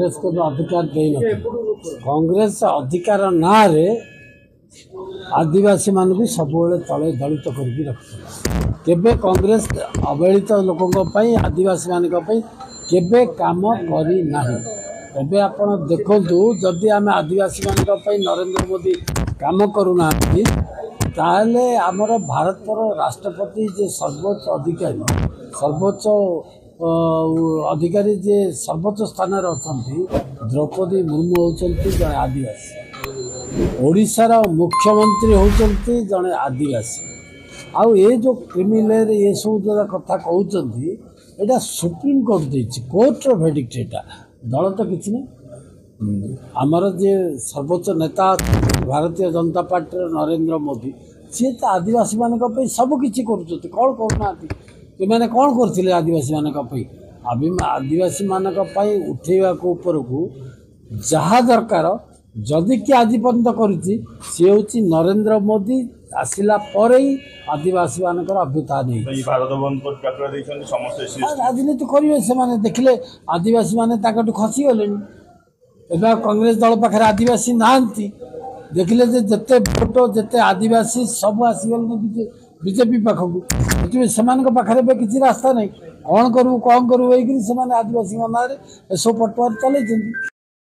कांग्रेस को अधिकार दे कांग्रेस अधिकार ना रे आदिवासी मान सब तले दलित करके रखते कांग्रेस अवहेलित लोकों आदिवासी मान केबे काम करना एवं आप देखु जदि आम आदिवासी मान नरेंद्र मोदी काम करूना ताहले आमर भारतर राष्ट्रपति जे सर्वोच्च अधिकारी जे सर्वोच्च स्थान अच्छा द्रौपदी मुर्मू होती जड़े आदिवासी ओडिशार मुख्यमंत्री होती जड़े आदिवासी आउ ये जो क्रिमिनल ये सब जो कथा कहते यहाँ सुप्रीम कोर्ट देती कोर्टर भेडिक्ट यहाँ दल तो किसी नहीं आमर जे सर्वोच्च नेता भारतीय जनता पार्टी नरेंद्र मोदी सी तो आदिवासी मान सबकि कर कौन करना मैंने कौन करते आदिवासी मान आदिवासी मान उठेवा को जहाँ दरकार जदि किए आज पर्यंत करी हूँ नरेंद्र मोदी आसला पर ही आदिवासी मान अभ्युत्थान नहीं राजनीति करेंगे से देखिले आदिवासी मान खसी गले एवं कांग्रेस दल पाखे आदिवासी नहांती देखिले जिते भोट जिते आदिवासी सब आसीगले बीजेपी पाखक से पाखे किसी रास्ता नहीं कौन करूँ आदिवासी नारे सब पटुआर चलते।